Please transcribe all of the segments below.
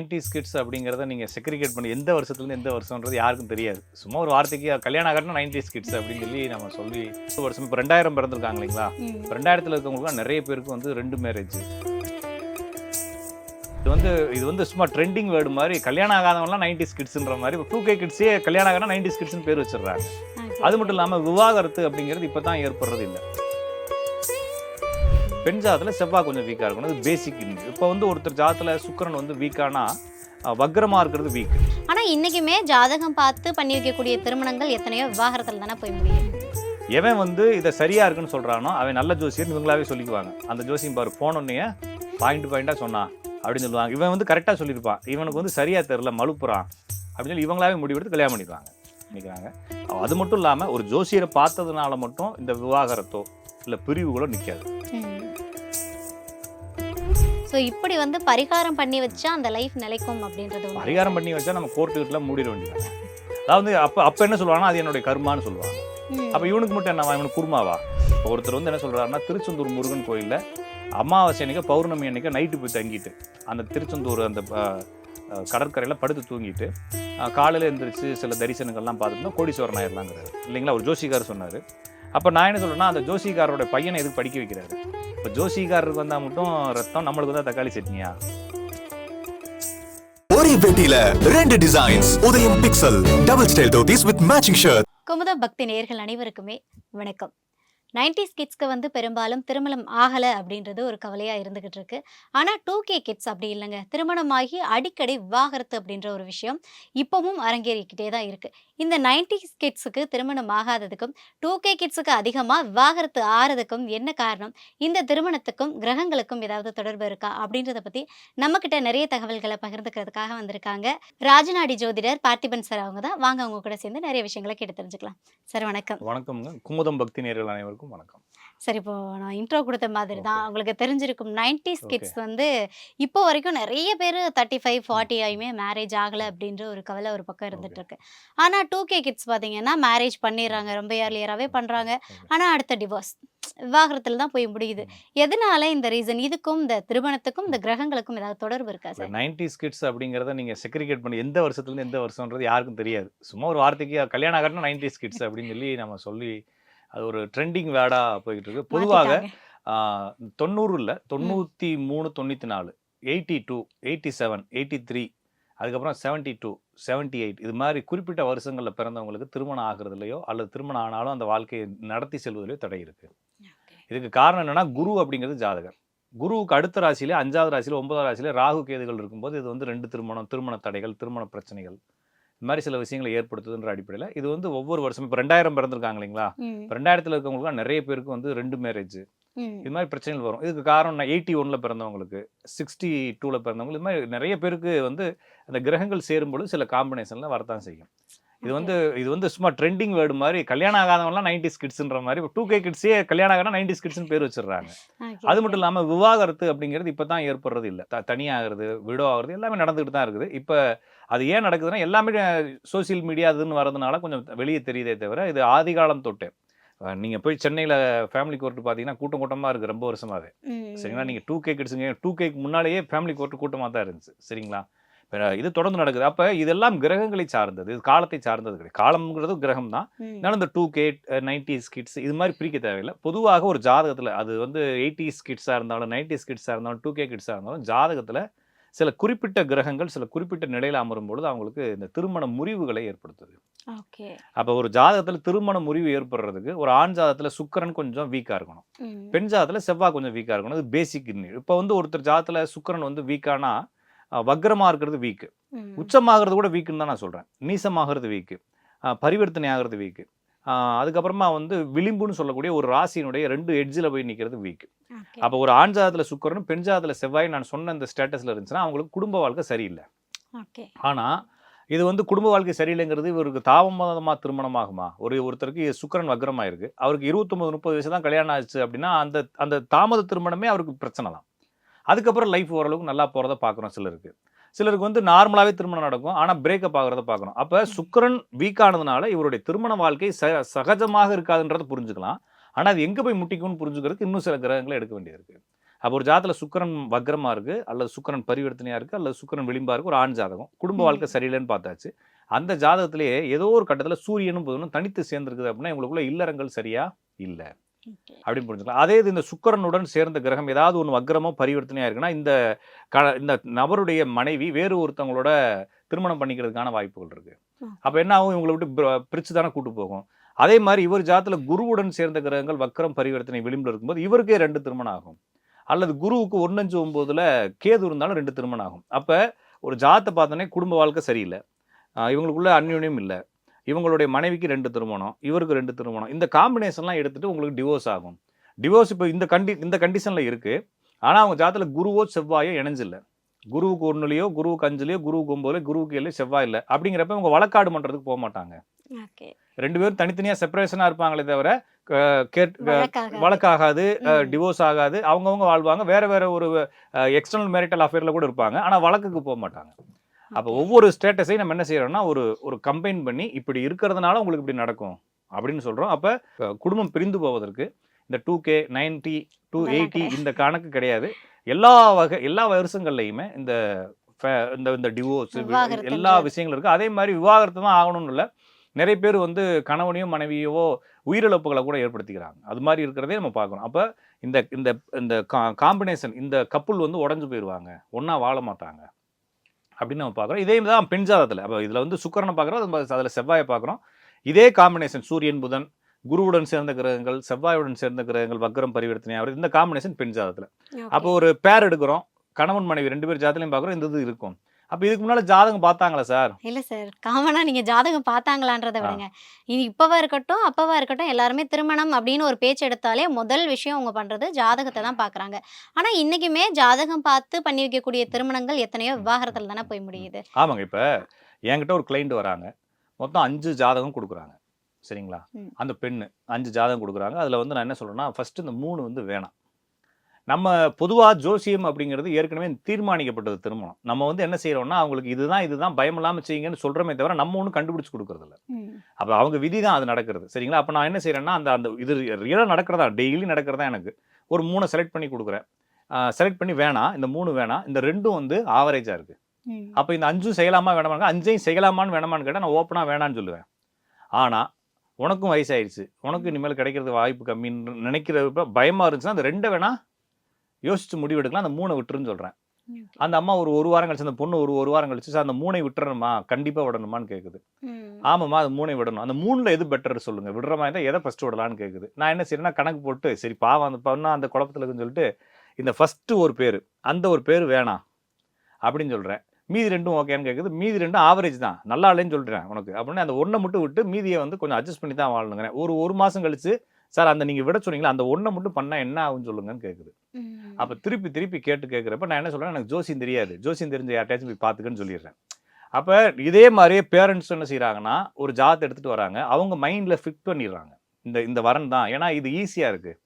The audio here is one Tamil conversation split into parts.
90s கிட்ஸ் அப்படிங்கிறத நீங்கள் செக்ரிகேட் பண்ணி எந்த வருஷத்துலேருந்து எந்த வருஷம்ன்றது யாருக்கும் தெரியாது. சும்மா ஒரு வார்த்தைக்கு கல்யாணம் ஆகட்டும் 90s கிட்ஸ் அப்படின்னு சொல்லி நம்ம சொல்லி ஒரு வருஷம் இப்போ 2000 பிறந்திருக்காங்க இல்லைங்களா? 2000 இருக்கவங்களுக்கு நிறைய பேருக்கு வந்து 2 மேரேஜ். இது வந்து சும்மா ட்ரெண்டிங் வேர்டு மாதிரி கல்யாணம் ஆகாதவங்கலாம் 90s கிட்ஸ்ன்ற மாதிரி 2K கிட்ஸே கல்யாணம் ஆகனா 90s கிட்ஸ்னு பேர் வச்சிடுறாங்க. அது மட்டும் இல்லாமல் விவாகரத்து அப்படிங்கிறது இப்போ தான் ஏற்படுறது இல்லை. பெண் ஜாதத்தில் செவ்வாய் கொஞ்சம் வீக்காக இருக்கணும், அது பேசிக். இப்போ வந்து ஒருத்தர் ஜாதத்தில் சுக்கிரன் வந்து வீக்கானா வக்ரமாக இருக்கிறது வீக். ஆனால் இன்றைக்குமே ஜாதகம் பார்த்து பண்ணி வைக்கக்கூடிய திருமணங்கள் எத்தனையோ விவாகரத்தில் தானே போய் முடியும். எவன் வந்து இதை சரியாக இருக்குன்னு சொல்கிறானோ அவன் நல்ல ஜோசியர்னு இவங்களாவே சொல்லிக்குவாங்க. அந்த ஜோசியம் பாரு போனோன்னே பாயிண்டாக சொன்னான் அப்படின்னு சொல்லுவாங்க. இவன் வந்து கரெக்டாக சொல்லியிருப்பான், இவனுக்கு வந்து சரியாக தெரில மழுப்புறான் அப்படின்னு சொல்லி இவங்களாவே முடிவெடுத்து கல்யாணம் பண்ணிடுவாங்க நினைக்கிறாங்க. அது மட்டும் இல்லாமல் ஒரு ஜோசியரை பார்த்ததுனால மட்டும் இந்த விவாகரத்தோ இல்லை பிரிவுகளோ நிற்காது. ஸோ இப்படி வந்து பரிகாரம் பண்ணி வச்சா அந்த லைஃப் நிலைக்கும் அப்படின்றது. பரிகாரம் பண்ணி வச்சா நம்ம கோர்ட்டுக்கிட்டலாம் மூடிட வேண்டியது. அதாவது அப்போ என்ன சொல்லுவாங்கன்னா அது என்னுடைய கர்மான்னு சொல்லுவாங்க. அப்போ இவனுக்கு மட்டும் என்னவா, இவனுக்கு குருமாவா? இப்போ ஒருத்தர் வந்து என்ன சொல்கிறாருன்னா, திருச்செந்தூர் முருகன் கோயிலில் அமாவாசை அன்னைக்கு பௌர்ணமி அன்னைக்கு நைட்டு போய் தங்கிட்டு அந்த திருச்செந்தூர் அந்த கடற்கரையில் படுத்து தூங்கிட்டு காலையில் எழுந்திரிச்சு சில தரிசனங்கள்லாம் பார்த்துட்டோம் கோடீஸ்வரன் ஆயிடலாங்கிறாரு இல்லைங்களா, ஒரு ஜோசிகார் சொன்னார். அப்போ நான் என்ன சொல்கிறேன்னா, அந்த ஜோசிகாரோட பையனை எதுக்கு படிக்க வைக்கிறாரு? இப்போ ஜோசிகாரருக்கு வந்தால் மட்டும் ரத்தம், நம்மளுக்கு வந்தால் தக்காளி சட்னியா? ஒரே பெட்டியில 2 டிசைன்ஸ். உதயம் pixel double style dhotis with matching shirt. Kumudam பக்தி நேயர்கள் அனைவருக்குமே வணக்கம். 90s கிட்ஸ்க்கு வந்து பெரும்பாலும் திருமணம் ஆகலை அப்படின்றது ஒரு கவலையாக இருந்துகிட்டு இருக்கு. ஆனால் 2K கிட்ஸ் அப்படி இல்லைங்க. திருமணமாகி அடிக்கடி விவாகரத்து அப்படின்ற ஒரு விஷயம் இப்போவும் அரங்கேறிக்கிட்டே தான் இருக்குது. இந்த 90s கிட்ஸுக்கு திருமணம் ஆகாததுக்கும் 2K கிட்ஸுக்கு அதிகமாக விவாகரத்து ஆறதுக்கும் என்ன காரணம்? இந்த திருமணத்துக்கும் கிரகங்களுக்கும் ஏதாவது தொடர்பு இருக்கா அப்படின்றத பற்றி நம்மக்கிட்ட நிறைய தகவல்களை பகிர்ந்துக்கிறதுக்காக வந்திருக்காங்க ராஜநாடி ஜோதிடர் பார்த்திபன் சார். அவங்க தான். வாங்க அவங்க கூட சேர்ந்து நிறைய விஷயங்களை கேட்டு தெரிஞ்சுக்கலாம். சார் வணக்கம். வணக்கம்ங்க. குமுதம் பக்தி நேயர்கள் அனைவருக்கும் வணக்கம். சரி, இப்போ நான் இன்ட்ரோ கொடுத்த மாதிரி தான் உங்களுக்கு தெரிஞ்சிருக்கும் 90s கிட்ஸ் வந்து இப்போ வரைக்கும் நிறைய பேர் 35, 40 ஆயுமே மேரேஜ் ஆகலை அப்படின்ற ஒரு கவலை ஒரு பக்கம் இருந்துட்டு இருக்கு. ஆனால் 2K கிட்ஸ் பார்த்தீங்கன்னா மேரேஜ் பண்ணிடுறாங்க, ரொம்ப ஏர்லியராகவே பண்ணுறாங்க. ஆனால் அடுத்த டிவோர்ஸ் விவாகரத்தில் தான் போய் முடியுது. எதனால இந்த ரீசன்? இதுக்கும் இந்த திருமணத்துக்கும் இந்த கிரகங்களுக்கும் ஏதாவது தொடர்பு இருக்கா சார்? 90s கிட்ஸ் அப்படிங்கிறத நீங்கள் செக்ரிகேட் பண்ணி எந்த வருஷத்துலேருந்து எந்த வருஷம்ன்றது யாருக்கும் தெரியாது. சும்மா ஒரு வார்த்தைக்கு கல்யாணம் ஆகட்டும் 90s கிட்ஸ் அப்படின்னு சொல்லி நம்ம சொல்லி அது ஒரு ட்ரெண்டிங் வேர்டாக போய்கிட்டு இருக்கு. பொதுவாக 90 93, 94, 82, 87, 83, அதுக்கப்புறம் 72, 78 இது மாதிரி குறிப்பிட்ட வருஷங்களில் பிறந்தவங்களுக்கு திருமணம் ஆகிறதுலையோ அல்லது திருமணம் ஆனாலும் அந்த வாழ்க்கையை நடத்தி செல்வதிலையோ தடை இருக்குது. இதுக்கு காரணம் என்னென்னா, குரு அப்படிங்கிறது ஜாதகர். குருவுக்கு அடுத்த ராசியிலே 5வது ராசியில் 9வது ராசியிலே ராகு கேதுகள் இருக்கும்போது இது வந்து 2 திருமண தடைகள், திருமண பிரச்சனைகள், இந்த மாதிரி சில விஷயங்களை ஏற்படுத்துதுன்ற அடிப்படையில் இது வந்து ஒவ்வொரு வருஷம் இப்போ 2000 பிறந்திருக்காங்க இல்லைங்களா, 2000 இருக்கவங்களுக்கு நிறைய பேருக்கு வந்து 2 மேரேஜ் இது மாதிரி பிரச்சனைகள் வரும். இதுக்கு காரணம் 81 பிறந்தவங்களுக்கு, 62 பிறந்தவங்களுக்கு, இது மாதிரி நிறைய பேருக்கு வந்து அந்த கிரகங்கள் சேரும்போது சில காம்பினேஷன்லாம் வரத்தான் செய்யும். இது வந்து சும்மா ட்ரெண்டிங் வேர்டு மாதிரி கல்யாணம் ஆகாதவங்கலாம் 90s கிட்ஸ்ன்ற மாதிரி 2K கிட்ஸே கல்யாணம் ஆகனா 90s கிட்ஸ்னு பேர் வச்சிடுறாங்க. அது மட்டும் இல்லாமல் விவாகரத்து அப்படிங்கிறது இப்போ தான் ஏற்படுறது இல்லை. தனியாகிறது, விடோ ஆகிறது எல்லாமே நடந்துகிட்டு தான் இருக்குது. இப்போ அது ஏன் நடக்குதுன்னா, எல்லாமே சோசியல் மீடியா அதுன்னு வரதுனால கொஞ்சம் வெளியே தெரியுதே தவிர இது ஆதி காலம் தொட்டு. நீங்கள் போய் சென்னையில் ஃபேமிலி கோர்ட்டு பார்த்தீங்கன்னா கூட்டமாக இருக்குது ரொம்ப வருஷமாகவே. சரிங்களா, நீங்கள் 2K கிட்ஸுங்க 2Kக்கு முன்னாலேயே ஃபேமிலி கோர்ட்டு கூட்டமாக தான் இருந்துச்சு. சரிங்களா, இது தொடர்ந்து நடக்குது. அப்போ இதெல்லாம் கிரகங்களை சார்ந்தது, இது காலத்தை சார்ந்தது கிடையாது. காலம்ங்கிறது கிரகம் தான். அதனால இந்த 2K 90s கிட்ஸ் இது மாதிரி பிரிக்க தேவையில்லை. பொதுவாக ஒரு ஜாதகத்தில் அது வந்து 80s கிட்ஸாக இருந்தாலும் 90s கிட்ஸாக இருந்தாலும் 2K கிட்ஸாக இருந்தாலும் ஜாதகத்தில் சில குறிப்பிட்ட கிரகங்கள் சில குறிப்பிட்ட நிலையில் அமரும் பொழுது அவங்களுக்கு இந்த திருமண முறிவுகளை ஏற்படுத்துது. அப்போ ஒரு ஜாதகத்தில் திருமண முறிவு ஏற்படுறதுக்கு ஒரு ஆண் ஜாதகத்தில் சுக்கிரன் கொஞ்சம் வீக்காக இருக்கணும், பெண் ஜாதகத்தில் செவ்வாய் கொஞ்சம் வீக்காக இருக்கணும். அது பேசிக். இப்போ வந்து ஒருத்தர் ஜாதகத்தில் சுக்கிரன் வந்து வீக்கானா வக்ரமாக இருக்கிறது வீக்கு, உச்சமாகிறது கூட வீக்குன்னு தான் நான் சொல்கிறேன். நீசமாகிறது வீக்கு, பரிவர்த்தனை ஆகிறது வீக்கு, அதுக்கப்புறமா வந்து விளிம்புன்னு சொல்லக்கூடிய ஒரு ராசியினுடைய 2 எட்ஜில் போய் நிற்கிறது வீக்கு. அப்போ ஒரு ஆண் ஜாதத்தில் சுக்கிரனும் பெண் ஜாதத்தில் செவ்வாய் நான் சொன்ன இந்த ஸ்டேட்டஸில் இருந்துச்சுன்னா அவங்களுக்கு குடும்ப வாழ்க்கை சரியில்லை. ஆனால் இது வந்து குடும்ப வாழ்க்கை சரியில்லைங்கிறது இவருக்கு தாமதமாக திருமணம் ஆகுமா? ஒருத்தருக்கு சுக்கிரன் வக்ரமாக இருக்குது, அவருக்கு 29-30 வயசு தான் கல்யாணம் ஆச்சு அப்படின்னா அந்த தாமத திருமணமே அவருக்கு பிரச்சனை தான். அதுக்கப்புறம் லைஃப் ஓரளவுக்கு நல்லா போகிறத பார்க்குறோம். சிலருக்கு வந்து நார்மலாகவே திருமணம் நடக்கும், ஆனால் பிரேக்கப் ஆகிறத பார்க்குறோம். அப்போ சுக்கிரன் வீக்கானதுனால இவருடைய திருமண வாழ்க்கை சகஜமாக இருக்காதுன்றதை புரிஞ்சுக்கலாம். ஆனால் அது எங்கே போய் முட்டிக்கும்னு புரிஞ்சுக்கிறதுக்கு இன்னும் சில கிரகங்களை எடுக்க வேண்டியது இருக்குது. அப்போ ஒரு ஜாதகத்தில் சுக்கிரன் வக்ரமா இருக்கு, அல்லது சுக்கிரன் பரிவர்த்தனையா இருக்கு, அல்லது சுக்கிரன் விளிம்பா இருக்கு, ஒரு ஆண் ஜாதகம் குடும்ப வாழ்க்கை சரியில்லைன்னு பார்த்தாச்சு. அந்த ஜாதகத்திலேயே ஏதோ ஒரு கட்டத்தில் சூரியனும் புதனும் தனித்து சேர்ந்துருக்குது அப்படின்னா இவங்களுக்குள்ள இல்லறங்கள் சரியா இல்லை அப்படின்னு புரிஞ்சுக்கலாம். அதே இது இந்த சுக்கிரனுடன் சேர்ந்த கிரகம் ஏதாவது ஒன்று வக்ரமோ பரிவர்த்தனையா இருக்குன்னா இந்த நபருடைய மனைவி வேறு ஒருத்தவங்களோட திருமணம் பண்ணிக்கிறதுக்கான வாய்ப்புகள் இருக்கு. அப்போ என்ன ஆகும், இவங்களை விட்டு பிரிச்சு தானே கூட்டு போகும். அதே மாதிரி இவர் ஜாதத்துல குருவுடன் சேர்ந்த கிரகங்கள் வக்ரம் பரிவர்த்தனை விளிம்பில் இருக்கும்போது இவருக்கே 2 திருமணம் ஆகும். அல்லது குருவுக்கு 1-5-9 கேது இருந்தாலும் 2 திருமணம் ஆகும். அப்போ ஒரு ஜாதத்தை பார்த்தோன்னே குடும்ப வாழ்க்கை சரியில்லை, இவங்களுக்குள்ள அந்யோன்யம் இல்லை, இவங்களுடைய மனைவிக்கு 2 திருமணம், இவருக்கு 2 திருமணம், இந்த காம்பினேஷன்லாம் எடுத்துட்டு உங்களுக்கு டிவோர்ஸ் ஆகும். டிவோர்ஸ் இப்போ இந்த கண்டிஷனில் இருக்குது. ஆனால் அவங்க ஜாதத்தில் குருவோ செவ்வாயோ இணைஞ்சில்லை. குருவுக்கு 1லயோ குருவுக்கு 5லயோ குருவுக்கு 9லயோ குருவுக்கு 7 செவ்வாய் இல்லை அப்படிங்கிறப்ப இவங்க வழக்காடு பண்ணுறதுக்கு போக மாட்டாங்க. 2 பேரும் தனித்தனியாக செப்பரேஷனாக இருப்பாங்களே தவிர வழக்காகாது, டிவோர்ஸ் ஆகாது, அவங்கவுங்க வாழ்வாங்க, வேற வேற ஒரு எக்ஸ்டர்னல் மேரிட்டல் அஃபேரில் கூட இருப்பாங்க, ஆனால் வழக்குக்கு போக மாட்டாங்க. அப்போ ஒவ்வொரு ஸ்டேட்டஸையும் நம்ம என்ன செய்யறோம்னா ஒரு கம்பைன் பண்ணி இப்படி இருக்கிறதுனால உங்களுக்கு இப்படி நடக்கும் அப்படின்னு சொல்றோம். அப்போ குடும்பம் பிரிந்து போவதற்கு இந்த 2K 90 280 இந்த கணக்கு கிடையாது. எல்லா வருஷங்கள்லையுமே இந்த டிவோர்ஸ் எல்லா விஷயங்களும் இருக்கு. அதே மாதிரி விவாகரத்து தான் ஆகணும்னு இல்லை. நிறைய பேர் வந்து கணவனையோ மனைவியோ உயிரிழப்புகளை கூட ஏற்படுத்திக்கிறாங்க. அது மாதிரி இருக்கிறதே நம்ம பார்க்கணும். அப்போ இந்த காம்பினேஷன் இந்த கப்புள் வந்து உடஞ்சு போயிடுவாங்க, ஒன்றா வாழ மாட்டாங்க அப்படின்னு நம்ம பார்க்குறோம். இதே தான் பெண் ஜாதகத்தில். அப்போ இதில் வந்து சுக்கிரனை பார்க்குறோம், அதில் செவ்வாயை பார்க்குறோம். இதே காம்பினேஷன் சூரியன் புதன் குருவுடன் சேர்ந்த கிரகங்கள் செவ்வாயுடன் சேர்ந்த கிரகங்கள் வக்ரம் பரிவர்த்தனை ஆகிறது, இந்த காம்பினேஷன் பெண் ஜாதகத்தில். அப்போ ஒரு பேர் எடுக்கிறோம், கணவன் மனைவி 2 பேர் ஜாதகத்தையும் பார்க்குறோம், இந்த இது இருக்கும். அப்போ இதுக்கு முன்னால ஜாதகம் பார்த்தாங்களா சார்? இல்லை சார், காமனா நீங்கள் ஜாதகம் பார்த்தாங்களான்றதை விடுங்க, இது இப்போவா இருக்கட்டும் அப்போவா இருக்கட்டும் எல்லாருமே திருமணம் அப்படின்னு ஒரு பேச்சு எடுத்தாலே முதல் விஷயம் அவங்க பண்ணுறது ஜாதகத்தை தான் பார்க்குறாங்க. ஆனால் இன்றைக்குமே ஜாதகம் பார்த்து பண்ணி வைக்கக்கூடிய திருமணங்கள் எத்தனையோ விவாகரத்தில் தானே போய் முடியுது. ஆமாங்க. இப்போ என்கிட்ட ஒரு கிளைண்ட் வராங்க, மொத்தம் 5 ஜாதகம் கொடுக்குறாங்க, சரிங்களா? அந்த பெண்ணு 5 ஜாதகம் கொடுக்குறாங்க. அதில் வந்து நான் என்ன சொல்கிறேன்னா, ஃபஸ்ட்டு இந்த 3 வந்து வேணாம். நம்ம பொதுவாக ஜோசியம் அப்படிங்கிறது ஏற்கனவே தீர்மானிக்கப்பட்டது திருமணம். நம்ம வந்து என்ன செய்யறோம்னா அவங்களுக்கு இதுதான் பயம் இல்லாமல் செய்யுங்கன்னு சொல்கிறோமே தவிர நம்ம ஒன்றும் கண்டுபிடிச்சு கொடுக்கறதில்ல. அப்போ அவங்க விதி தான் அது நடக்கிறது, சரிங்களா? அப்போ நான் என்ன செய்யறேன்னா அந்த இது ரியலாக நடக்கிறதா, டெய்லி நடக்கிறதா, எனக்கு ஒரு 3 செலக்ட் பண்ணி கொடுக்குறேன். செலக்ட் பண்ணி வேணாம், இந்த 3 வேணாம், இந்த 2 வந்து ஆவரேஜாக இருக்குது. அப்போ இந்த 5 செய்யலாமா வேணாமா, 5ஐயும் செய்யலாமான்னு வேணாமான்னு கேட்டால் நான் ஓப்பனாக வேணான்னு சொல்லுவேன். ஆனால் உனக்கும் வயசாயிடுச்சு, உனக்கு இனிமேல் கிடைக்கிறது வாய்ப்பு கம்மின்னு நினைக்கிறப்ப பயமாக இருந்துச்சுன்னா அந்த 2 வேணா யோசிச்சு முடிவு எடுக்கலாம், அந்த 3 விட்டுருன்னு சொல்கிறேன். அந்த அம்மா ஒரு வாரம் கழிச்சு, அந்த பொண்ணு ஒரு வாரம் கழிச்சு, சார் அந்த 3 விட்டுறணுமா, கண்டிப்பாக விடணுமான்னு கேட்குது. ஆமாம்மா அது 3 விடணும், அந்த 3ல் எது பெட்டர் சொல்லுங்கள், விடுற மாதிரி தான் எதை ஃபஸ்ட்டு விடலான்னு கேட்குது. நான் என்ன செய்யறேன்னா கணக்கு போட்டு சரி பாவம் அந்த பொண்ணா அந்த குழப்பத்தில் இருக்குன்னு சொல்லிட்டு இந்த ஃபஸ்ட்டு ஒரு பேர், அந்த ஒரு பேர் வேணாம் அப்படின்னு சொல்கிறேன். மீதி 2 ஓகேன்னு கேட்குது. மீதி 2 ஆவரேஜ் தான், நல்லா இல்லைன்னு சொல்கிறேன் உனக்கு அப்படின்னு. அந்த 1 மட்டும் விட்டு மீதியை வந்து கொஞ்சம் அட்ஜஸ்ட் பண்ணி தான் வாழணுங்கிறேன். ஒரு மாதம் கழிச்சு, சார் அந்த நீங்கள் விட சொன்னீங்களா அந்த 1 மட்டும் பண்ணால் என்ன ஆகுன்னு சொல்லுங்கன்னு கேட்குது. அப்போ திருப்பி கேட்குறப்ப நான் என்ன சொல்கிறேன், எனக்கு ஜோசியம் தெரியாது, ஜோசியம் தெரிஞ்ச யார்ட்டாச்சும் போய் பார்த்துக்கன்னு சொல்லிடுறேன். அப்போ இதே மாதிரியே பேரண்ட்ஸ் என்ன செய்கிறாங்கன்னா ஒரு ஜாதத்தை எடுத்துகிட்டு வராங்க, அவங்க மைண்டில் ஃபிட் பண்ணிடுறாங்க இந்த வரன் தான். ஏன்னா இது ஈஸியாக இருக்குது,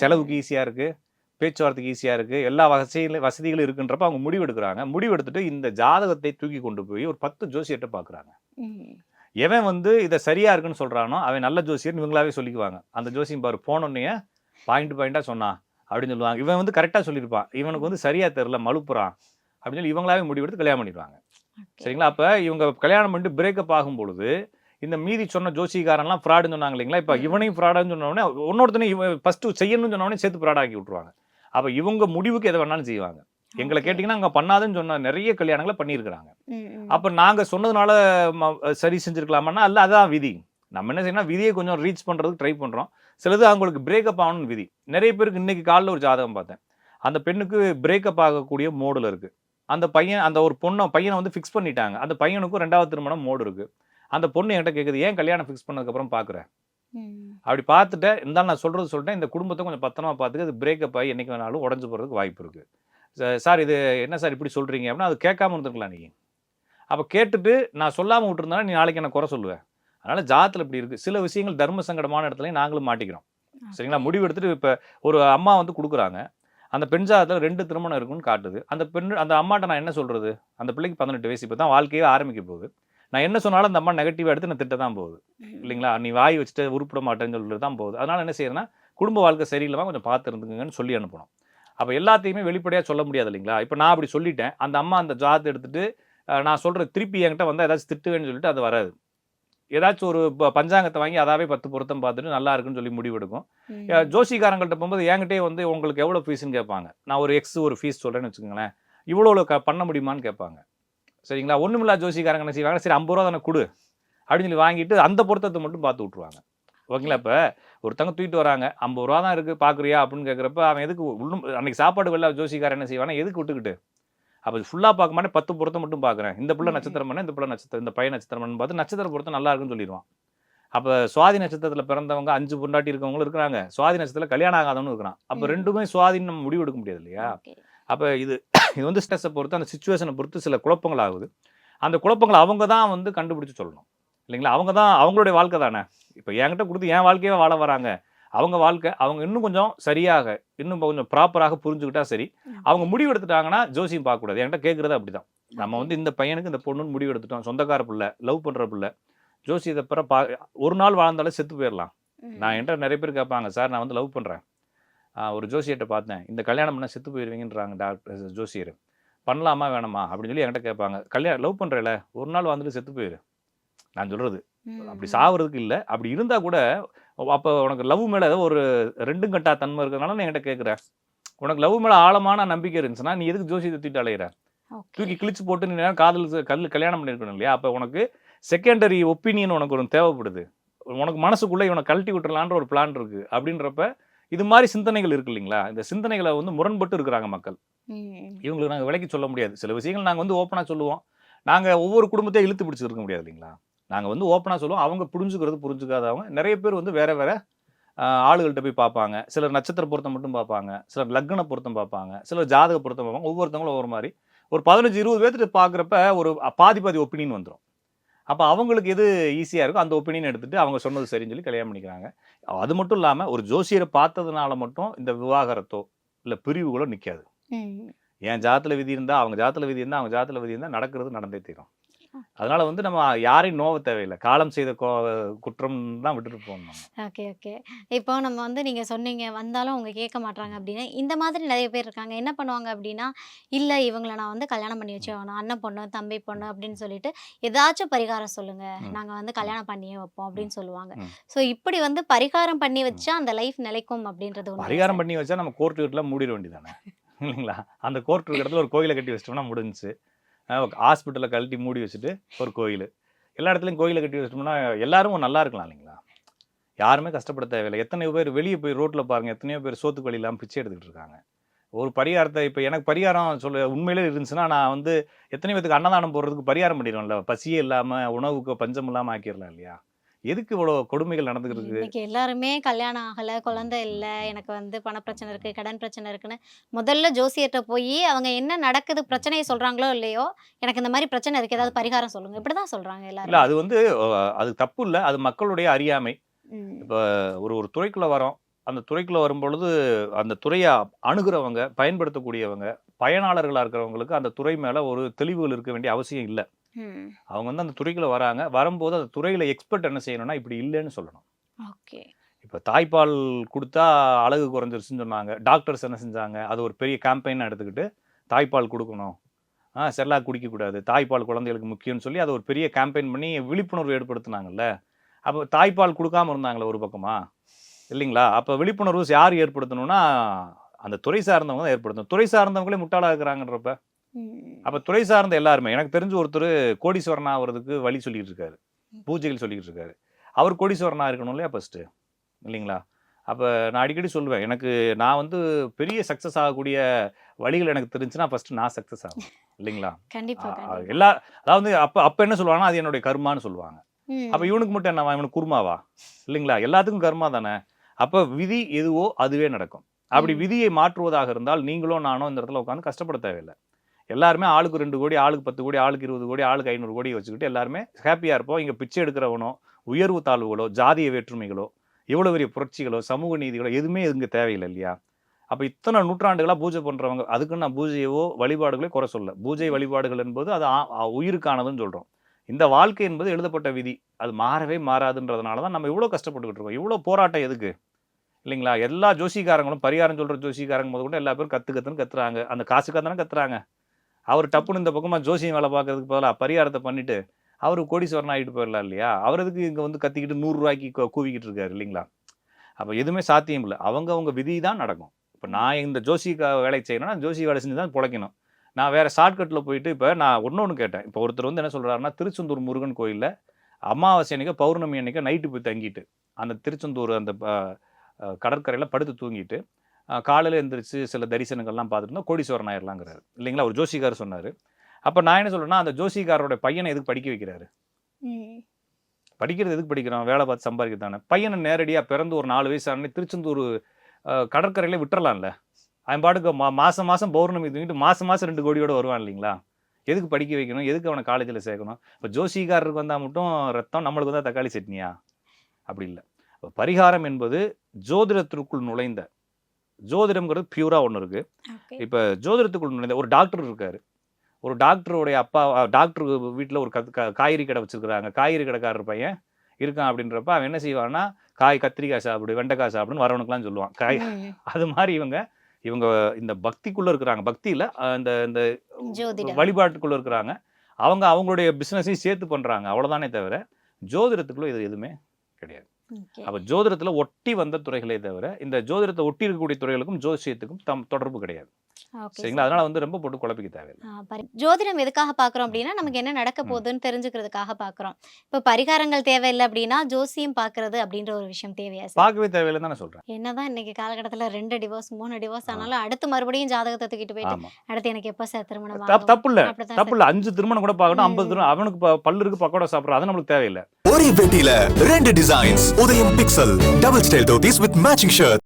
செலவுக்கு ஈஸியாக இருக்குது, பேச்சுவார்த்தைக்கு ஈஸியாக இருக்குது, எல்லா வசதிகளும் இருக்குன்றப்ப அவங்க முடிவு எடுக்கிறாங்க. முடிவு எடுத்துட்டு இந்த ஜாதகத்தை தூக்கி கொண்டு போய் ஒரு 10 ஜோசியர்கிட்ட பார்க்குறாங்க. எவன் வந்து இதை சரியா இருக்குன்னு சொல்றானோ அவன் நல்ல ஜோசியர் இவங்களாவே சொல்லிக்குவாங்க. அந்த ஜோசியம் பாரு போனோடனே பாயிண்டா சொன்னான் அப்படின்னு சொல்லுவாங்க. இவன் வந்து கரெக்டாக சொல்லியிருப்பான், இவனுக்கு வந்து சரியா தெரியல மழுப்புறான் அப்படின்னு சொல்லி இவங்களாவே முடிவெடுத்து கல்யாணம் பண்ணிடுவாங்க, சரிங்களா? அப்போ இவங்க கல்யாணம் பண்ணிட்டு பிரேக்கப் ஆகும் பொழுது இந்த மீதி சொன்ன ஜோசிகாரன்லாம் ஃப்ராடுன்னு சொன்னாங்க இல்லைங்களா, இப்போ இவனையும் ஃப்ராடான்னு சொன்னோடனே இன்னொருத்தனையும் இவன் ஃபஸ்ட்டு செய்யணும்னு சொன்னோடனே சேர்த்து ஃப்ராடாக்கி விட்ருவாங்க. அப்போ இவங்க முடிவுக்கு எதை வேணாலும் செய்வாங்க. எங்களை கேட்டிங்கன்னா அங்கே பண்ணாதுன்னு சொன்ன நிறைய கல்யாணங்களை பண்ணியிருக்கிறாங்க. அப்போ நாங்கள் சொன்னதுனால சரி செஞ்சுருக்கலாமான்னா அல்ல, அதுதான் விதி. நம்ம என்ன செய்யணும், விதியை கொஞ்சம் ரீச் பண்ணுறதுக்கு ட்ரை பண்ணுறோம். சிலது அவங்களுக்கு பிரேக்கப் ஆகணும்னு விதி. நிறைய பேருக்கு இன்றைக்கி காலையில் ஒரு ஜாதகம் பார்த்தேன், அந்த பெண்ணுக்கு பிரேக்கப் ஆகக்கூடிய மோடில் இருக்குது. அந்த பையன் அந்த ஒரு பையனை வந்து ஃபிக்ஸ் பண்ணிட்டாங்க. அந்த பையனுக்கும் 2வது திருமணம் மோடு இருக்குது. அந்த பொண்ணு என்கிட்ட கேட்குது, ஏன் கல்யாணம் ஃபிக்ஸ் பண்ணதுக்கப்புறம் பார்க்குறேன்? அப்படி பார்த்துட்டு இருந்தாலும் நான் சொல்லிட்டேன், இந்த குடும்பத்தை கொஞ்சம் பத்திரமா பார்த்துக்க, அது பிரேக்கப் ஆகி என்றைக்கு வேணாலும் உடஞ்சி போகிறதுக்கு வாய்ப்பு இருக்குது. சார் இது என்ன சார் இப்படி சொல்கிறீங்க அப்படின்னா, அது கேட்காம இருந்துருக்கலாம் நீ. அப்போ கேட்டுட்டு நான் சொல்லாமல் விட்டுருந்தாலும் நீ நாளைக்கு என்ன குறை சொல்லுவேன். அதனால் ஜாதத்தில் இப்படி இருக்குது. சில விஷயங்கள் தர்ம சங்கடமான இடத்துலையும் நாங்களும் மாட்டிக்கிறோம், சரிங்களா? முடிவு எடுத்துகிட்டு இப்போ ஒரு அம்மா வந்து கொடுக்குறாங்க, அந்த பெண் ஜாதத்தில் 2 திருமணம் இருக்குன்னு காட்டுது. அந்த அம்மாட்ட நான் என்ன சொல்கிறது? அந்த பிள்ளைக்கு 18 வயசு, இப்போ தான் வாழ்க்கையே ஆரம்பிக்க போகுது. நான் என்ன சொன்னாலும் அந்த அம்மா நெகட்டிவாக எடுத்து நான் திட்ட தான் போகுது இல்லைங்களா? நீ வாய் வச்சுட்டு உருப்பிட மாட்டேன்னு சொல்லிட்டு தான் போகுது. அதனால் என்ன செய்யறேன்னா குடும்ப வாழ்க்கை சரியில்லாமல் கொஞ்சம் பார்த்து இருந்துங்கன்னு சொல்லி அனுப்பணும். அப்போ எல்லாத்தையுமே வெளிப்படையாக சொல்ல முடியாது இல்லைங்களா? இப்போ நான் அப்படி சொல்லிட்டேன், அந்த அம்மா அந்த ஜாதத்தை எடுத்துட்டு நான் சொல்கிற திருப்பி என்கிட்ட வந்து ஏதாச்சும் திட்டுவேன்னு சொல்லிட்டு அது வராது. ஏதாச்சும் ஒரு பஞ்சாங்கத்தை வாங்கி அதாவே 10 பொருத்தம் பார்த்துட்டு நல்லா இருக்குன்னு சொல்லி முடிவெடுக்கும். ஜோசிக்காரங்கள்ட்ட போகும்போது என்கிட்டயே வந்து உங்களுக்கு எவ்வளோ ஃபீஸ்ன்னு கேட்பாங்க. நான் ஒரு ஒரு ஃபீஸ் சொல்கிறேன்னு வச்சுக்கோங்களேன், இவ்வளோ பண்ண முடியுமான்னு கேட்பாங்க. சரிங்களா? ஒன்றுமில்லா ஜோசிக்காரங்க என்ன செய்வாங்க, சரி 50 ரூபா தானே கொடு அப்படின்னு சொல்லி வாங்கிட்டு அந்த பொருத்தத்தை மட்டும் பார்த்து விட்ருவாங்க. ஓகேங்களா? இப்போ ஒருத்தங்க தூக்கிட்டு வராங்க, 50 ரூபா தான் இருக்குது பார்க்குறியா அப்படின்னு கேட்குறப்ப அவன் எதுக்கு அன்னைக்கு சாப்பாடு வெளில ஜோசிக்காரன் என்ன செய்வானா, எதுக்கு விட்டுக்கிட்டு அப்போ ஃபுல்லாக பார்க்க மாட்டேன், 10 பொருத்தம் மட்டும் பார்க்குறேன், இந்த பிள்ளை நட்சத்திரம் பண்ண, இந்த பிள்ளை நட்சத்திரம், இந்த பையன் நட்சத்திரம் பண்ணு பார்த்து நட்சத்திர பொருத்தம் நல்லா இருக்குன்னு சொல்லிடுவான். அப்போ சுவாதி நட்சத்திரத்தில் பிறந்தவங்க 5 பொண்டாட்டி இருக்கவங்களும் இருக்கிறாங்க, சுவாதி நட்சத்திரத்தில் கல்யாணம் ஆகாதவனும் இருக்கிறான். அப்போ ரெண்டுமே சுவாதின்னு நம்ம முடிவு எடுக்க முடியாது இல்லையா? அப்போ இது வந்து ஸ்ட்ரெஸ்ஸை பொறுத்து அந்த சுச்சுவேஷனை பொறுத்து சில குழப்பங்கள் ஆகுது. அந்த குழப்பங்களை அவங்க தான் வந்து கண்டுபிடிச்சு சொல்லணும் இல்லைங்களா? அவங்க தான் அவங்களுடைய வாழ்க்கை தானே. இப்போ என்கிட்ட கொடுத்து என் வாழ்க்கையே வாழ வராங்க, அவங்க வாழ்க்கை அவங்க இன்னும் கொஞ்சம் சரியாக இன்னும் கொஞ்சம் ப்ராப்பராக புரிஞ்சுக்கிட்டா சரி. அவங்க முடிவு எடுத்துட்டாங்கன்னா ஜோசியம் பார்க்கக்கூடாது. என்கிட்ட கேட்குறது அப்படி தான். நம்ம வந்து இந்த பையனுக்கு இந்த பொண்ணுன்னு முடிவு எடுத்துட்டோம், சொந்தக்கார பிள்ளை, லவ் பண்ணுற பிள்ளை, ஜோசியத்தை பிற ஒரு நாள் வாழ்ந்தாலும் செத்து போயிடலாம். நான் என்கிட்ட நிறைய பேர் கேட்பாங்க, சார் நான் வந்து லவ் பண்ணுறேன், ஒரு ஜோசியர்கிட்ட பார்த்தேன், இந்த கல்யாணம் பண்ணால் செத்து போயிடுவீங்கன்றாங்க டாக்டர் ஜோசியர், பண்ணலாமா வேணாமா அப்படின்னு சொல்லி என்கிட்ட கேட்பாங்க. லவ் பண்ணுறல ஒரு நாள் வந்துட்டு செத்து போயிரு. நான் சொல்கிறது அப்படி சாவறதுக்கு இல்லை, அப்படி இருந்தால் கூட அப்போ உனக்கு லவ் மேலே ஏதோ ஒரு 2 கட்டா தன்மை இருக்கிறதுனால நான் என்கிட்ட கேட்குறேன். உனக்கு லவ் மேலே ஆழமான நம்பிக்கை இருந்துச்சுன்னா நீ எதுக்கு ஜோசியத்தை தூக்கிட்டு அலையிற? தூக்கி கிழிச்சு போட்டு நீ கல்யாணம் பண்ணியிருக்கணும் இல்லையா? அப்போ உனக்கு செகண்டரி ஒப்பீனியன் உனக்கு ஒரு தேவைப்படுது. உனக்கு மனசுக்குள்ளே இவனை கழட்டி விட்டுறலான்ற ஒரு பிளான் இருக்கு. அப்படின்றப்ப இது மாதிரி சிந்தனைகள் இருக்கு இல்லைங்களா? இந்த சிந்தனைகளை வந்து முரண்பட்டு இருக்கிறாங்க மக்கள். இவங்களுக்கு நாங்கள் விலைக்கு சொல்ல முடியாது. சில விஷயங்கள் நாங்கள் வந்து ஓப்பனாக சொல்லுவோம். நாங்கள் ஒவ்வொரு குடும்பத்தையும் இழுத்து பிடிச்சி இருக்க முடியாது இல்லைங்களா? நாங்கள் வந்து ஓப்பனாக சொல்லுவோம். அவங்க புரிஞ்சுக்காதவங்க நிறைய பேர் வந்து வேற வேற ஆளுகள்கிட்ட போய் பார்ப்பாங்க. சிலர் நட்சத்திர பொருத்தம் மட்டும் பார்ப்பாங்க, சிலர் லக்ன பொருத்தம் பார்ப்பாங்க, சிலர் ஜாதக பொருத்தம் பார்ப்பாங்க. ஒவ்வொருத்தவங்களும் ஒவ்வொரு மாதிரி ஒரு 15-20 பேர்த்துட்டு பார்க்குறப்ப ஒரு பாதி ஒப்பீனியன் வந்துடும். அப்போ அவங்களுக்கு எது ஈஸியாக இருக்கோ அந்த ஒப்பீனியன் எடுத்துட்டு அவங்க சொன்னது சரின்னு சொல்லி கல்யாணம் பண்ணிக்கிறாங்க. அது மட்டும் இல்லாமல் ஒரு ஜோசியரை பார்த்ததுனால மட்டும் இந்த விவாகரத்தோ இல்லை பிரிவுகளோ நிற்காது. என் ஜாதத்தில் விதி இருந்தால் அவங்க ஜாதத்தில் விதி இருந்தால் அவங்க ஜாதத்தில் விதி இருந்தால் நடக்கிறது நடந்தே தீரும். அதனால வந்து நம்ம யாரையும் நோவ தேவையில்லை, காலம் செய்த குற்றம் தான் விட்டுட்டு போகணும். ஓகே. இப்போ நம்ம வந்து நீங்க சொன்னீங்க வந்தாலும் அவங்க கேட்க மாட்டாங்க அப்படின்னு. இந்த மாதிரி நிறைய பேர் இருக்காங்க. என்ன பண்ணுவாங்க அப்படின்னா, இல்ல இவங்கள நான் வந்து கல்யாணம் பண்ணி வச்சே ஆகணும், அண்ணன் பொண்ணு தம்பி பொண்ணு அப்படின்னு சொல்லிட்டு ஏதாச்சும் பரிகாரம் சொல்லுங்க, நாங்க வந்து கல்யாணம் பண்ணியே வைப்போம் அப்படின்னு சொல்லுவாங்க. ஸோ இப்படி வந்து பரிகாரம் பண்ணி வச்சா அந்த லைஃப் நிலைக்கும் அப்படின்றது பரிகாரம் பண்ணி வச்சா நம்ம கோர்ட் வீட்டில் மூடிட வேண்டியதானே இல்லைங்களா? அந்த கோர்ட் இடத்துல ஒரு கோயிலை கட்டி வச்சிட்டோம்னா முடிஞ்சுச்சு. ஹாஸ்பிட்டலில் கழட்டி மூடி வச்சுட்டு ஒரு கோயில், எல்லா இடத்துலையும் கோயிலை கட்டி வச்சிட்டோம்னா எல்லாரும் நல்லா இருக்கலாம் இல்லைங்களா? யாருமே கஷ்டப்பட தேவையில்லை. எத்தனையோ பேர் வெளியே போய் ரோட்டில் பாருங்கள், எத்தனையோ பேர் சோத்துக்கு வழி இல்லாமல் பிச்சை எடுத்துக்கிட்டு இருக்காங்க. ஒரு பரிகாரத்தை இப்போ எனக்கு பரிகாரம் சொல்ல உண்மையிலே இருந்துச்சுன்னா நான் வந்து எத்தனை பேருக்கு அன்னதானம் போடுறதுக்கு பரிகாரம் பண்ணிடுவேன்ல. பசியே இல்லாமல் உணவுக்கு பஞ்சம் இல்லாமல் ஆக்கிடலாம் இல்லையா? எதுக்கு இவ்வளோ கொடுமைகள் நடந்துக்கிட்டு இருக்கு? இன்னைக்கு எல்லாருமே கல்யாணம் ஆகலை, குழந்தை இல்லை, எனக்கு வந்து பணப்பிரச்சனை இருக்குது, கடன் பிரச்சனை இருக்குன்னு முதல்ல ஜோசியர்கிட்ட போய் அவங்க என்ன நடக்குது பிரச்சனையை சொல்கிறாங்களோ இல்லையோ, எனக்கு இந்த மாதிரி பிரச்சனை இருக்குது ஏதாவது பரிகாரம் சொல்லுங்கள், இப்படி தான் சொல்கிறாங்க எல்லாரும். இல்லை அது வந்து அது தப்பு இல்லை, அது மக்களுடைய அறியாமை. இப்போ ஒரு துறைக்குள்ளே வரோம், அந்த துறைக்குள்ளே வரும்பொழுது அந்த துறையை அணுகிறவங்க, பயன்படுத்தக்கூடியவங்க, பயனாளர்களாக இருக்கிறவங்களுக்கு அந்த துறை மேலே ஒரு தெளிவுகள் இருக்க வேண்டிய அவசியம் இல்லை. அவங்க வந்து அந்த துறைக்குள்ள வராங்க, வரும்போது அந்த துறையில எக்ஸ்பர்ட் என்ன செய்யணும்னா இப்படி இல்லைன்னு சொல்லணும். ஓகே. இப்போ தாய்ப்பால் கொடுத்தா அழகு குறைஞ்சிருச்சுன்னு சொன்னாங்க, டாக்டர்ஸ் என்ன செஞ்சாங்க, அது ஒரு பெரிய கேம்பெயினாக எடுத்துக்கிட்டு தாய்ப்பால் கொடுக்கணும், செர்லாக் குடிக்கக்கூடாது, தாய்ப்பால் குழந்தைகளுக்கு முக்கியம்னு சொல்லி அதை ஒரு பெரிய கேம்பெயின் பண்ணி விழிப்புணர்வு ஏற்படுத்தினாங்கல்ல. அப்போ தாய்ப்பால் கொடுக்காம இருந்தாங்களே ஒரு பக்கமா இல்லைங்களா? அப்போ விழிப்புணர்வு யார் ஏற்படுத்தணும்னா அந்த துறை சார்ந்தவங்க தான் ஏற்படுத்தணும். துறை சார்ந்தவங்களே முட்டாளாக இருக்கிறாங்கன்றப்ப அப்போ துறை சார்ந்த எல்லாருமே, எனக்கு தெரிஞ்ச ஒருத்தர் கோடீஸ்வரனா ஆகிறதுக்கு வழி சொல்லிட்டு இருக்காரு, பூஜைகள் சொல்லிட்டு இருக்காரு. அவர் கோடீஸ்வரனா இருக்கணும் இல்லையா ஃபர்ஸ்ட் இல்லைங்களா? அப்போ நான் அடிக்கடி சொல்லுவேன், நான் வந்து பெரிய சக்ஸஸ் ஆகக்கூடிய வழிகள் எனக்கு தெரிஞ்சுன்னா ஃபர்ஸ்ட் நான் சக்ஸஸ் ஆகும் இல்லைங்களா? எல்லா அதாவது அப்போ என்ன சொல்லுவாங்கன்னா அது என்னுடைய கர்மான்னு சொல்லுவாங்க. அப்போ இவனுக்கு மட்டும் என்னவா, இவனுக்கு குருமாவா இல்லைங்களா? எல்லாத்துக்கும் கர்மா தானே. அப்போ விதி எதுவோ அதுவே நடக்கும். அப்படி விதியை மாற்றுவதாக இருந்தால் நீங்களோ நானோ இந்த இடத்துல உட்காந்து கஷ்டப்பட தேவையில்லை. எல்லாருமே ஆளுக்கு 2 கோடி, ஆளுக்கு 10 கோடி, ஆளுக்கு 20 கோடி, ஆளுக்கு 500 கோடி வச்சுக்கிட்டு எல்லாருமே ஹாப்பியாக இருப்போம். இங்கே பிச்சை எடுக்கிறவனோ, உயர்வு தாழ்வுகளோ, ஜாதிய வேற்றுமைகளோ, எவ்வளோ பெரிய புரட்சிகளோ, சமூக நீதிகளோ எதுவுமே இங்கே தேவையில்லை இல்லையா? அப்போ இத்தனை நூற்றாண்டுகளாக பூஜை பண்ணுறவங்க, அதுக்கு நான் பூஜையவோ வழிபாடுகளே குறை சொல்ல. பூஜை வழிபாடுகள் என்பது அது உயிருக்கானதுன்னு சொல்கிறோம். இந்த வாழ்க்கை என்பது எழுதப்பட்ட விதி, அது மாறவே மாறாதுன்றதுனால தான் நம்ம இவ்வளோ கஷ்டப்பட்டுக்கிட்டு இருக்கோம். இவ்வளோ போராட்டம் எதுக்கு? இல்லைங்களா? எல்லா ஜோசிக்காரங்களும் பரிகாரம் சொல்ற ஜோசிக்காரங்க முதல் கூட எல்லா பேரும் கத்துன்னு கத்துறாங்க. அந்த காசுக்காக தானே கத்துறாங்க. அவர் டப்புன்னு இந்த பக்கமா ஜோசியம் வேலை பார்க்கறதுக்கு பதிலா பரிகாரத்தை பண்ணிட்டு அவரு கோடீஸ்வரன் ஆகிட்டு போயிடலாம் இல்லையா? அவர் எதுக்கு இங்க வந்து கத்திக்கிட்டு 100 ரூபாய்க்கு கூவிக்கிட்டு இருக்காரு இல்லைங்களா? அப்ப எதுவுமே சாத்தியம் இல்லை. அவங்க விதி தான் நடக்கும். இப்போ நான் இந்த ஜோசிக்கா வேலை செய்யணும்னா ஜோசி வேலை செஞ்சு தான் பிழைக்கணும். நான் வேற ஷார்ட்கட்ல போயிட்டு இப்போ நான் ஒன்று கேட்டேன். இப்போ ஒருத்தர் வந்து என்ன சொல்றாருன்னா, திருச்செந்தூர் முருகன் கோயில்ல அமாவாசை அன்னைக்கு பௌர்ணமி அன்னைக்கு நைட்டு போய் தங்கிட்டு அந்த திருச்செந்தூர் அந்த கடற்கரையில் படுத்து தூங்கிட்டு காலையில் எழுந்திரிச்சு சில தரிசனங்கள்லாம் பார்த்துட்டு இருந்தால் கோடீஸ்வரன் ஆயிடலாங்கிறாரு இல்லைங்களா? ஒரு ஜோசிக்காரர் சொன்னார். அப்போ நான் என்ன சொல்கிறேன்னா, அந்த ஜோசிக்காரோட பையனை எதுக்கு படிக்க வைக்கிறாரு? படிக்கிறது எதுக்கு படிக்கிறான்? வேலை பார்த்து சம்பாதிக்கத்தானே. பையனை நேரடியாக பிறந்து ஒரு 4 வயசு ஆனே திருச்செந்தூர் கடற்கரையிலே விட்டுறலாம்ல. அவன் பாட்டுக்கு மாதம் மாதம் பௌர்ணமி தூங்கிட்டு மாதம் 2 கோடியோடு வருவான் இல்லைங்களா? எதுக்கு படிக்க வைக்கணும்? எதுக்கு அவனை காலேஜில் சேர்க்கணும்? இப்போ ஜோசிக்காரருக்கு வந்தால் மட்டும் ரத்தம், நம்மளுக்கு வந்தால் தக்காளி சட்னியா? அப்படி இல்லை. பரிகாரம் என்பது ஜோதிடத்திற்குள் நுழைந்த, ஜோதிடம்ங்கிறது பியூராக ஒன்று இருக்குது. இப்போ ஜோதிடத்துக்குள் நுழைந்த ஒரு டாக்டர் இருக்கார். ஒரு டாக்டருடைய அப்பா, டாக்டர் வீட்டில் ஒரு காய்கறி கடை வச்சுருக்குறாங்க. காய்கறி கடைக்காரர் பையன் இருக்கான். அப்படின்றப்ப அவன் என்ன செய்வான்னா, கத்திரிக்காய் சாப்பிடு, வெண்டைக்காய் சாப்பிடுன்னு வரவனுக்குலாம் சொல்லுவான். அது மாதிரி இவங்க இந்த பக்திக்குள்ளே இருக்கிறாங்க. பக்தியில் இந்த இந்த வழிபாட்டுக்குள்ளே இருக்கிறாங்க. அவங்களுடைய பிஸ்னஸையும் சேர்த்து பண்ணுறாங்க. அவ்வளோதானே தவிர ஜோதிடத்துக்குள்ளே இது எதுவுமே கிடையாது. அப்போ ஜோதிடத்தில் ஒட்டி வந்த துறைகளே தவிர இந்த ஜோதிடத்தை ஒட்டி இருக்கக்கூடிய துறைகளுக்கும் ஜோசியத்துக்கும் தொடர்பு கிடையாது. சரிங்களா? அதனால வந்து ரொம்ப போட்டு குழப்பிக்க தேவையில்லை. ஜோதிடம் எதுக்காக பார்க்குறோம் அப்படின்னா, நமக்கு என்ன நடக்க போகுதுன்னு தெரிஞ்சுக்கிறதுக்காக பார்க்குறோம். இப்போ பரிகாரங்கள் தேவையில்லை அப்படின்னா ஜோசியம் பார்க்கறது அப்படின்ற ஒரு விஷயம் தேவையா? பார்க்கவே தேவையில்லை தான் சொல்கிறேன். என்னதான் இன்னைக்கு காலகட்டத்தில் 2 டிவோர்ஸ் 3 டிவோர்ஸ் ஆனாலும் அடுத்து மறுபடியும் ஜாதகத்தை தூக்கிட்டு போயிட்டு அடுத்து எனக்கு எப்போ சார் திருமணம்? தப்பு இல்லை. 5 திருமணம் கூட பார்க்கணும். 50 திருமணம் அவனுக்கு பல்லு இருக்கு, பக்கோடா சாப்பிட்றோம். அது நம்மளுக்கு தேவையில்லை. ஒரே பெட்டியில 2 டிசைன்ஸ். உதயம் pixel double style dhotis with matching shirt.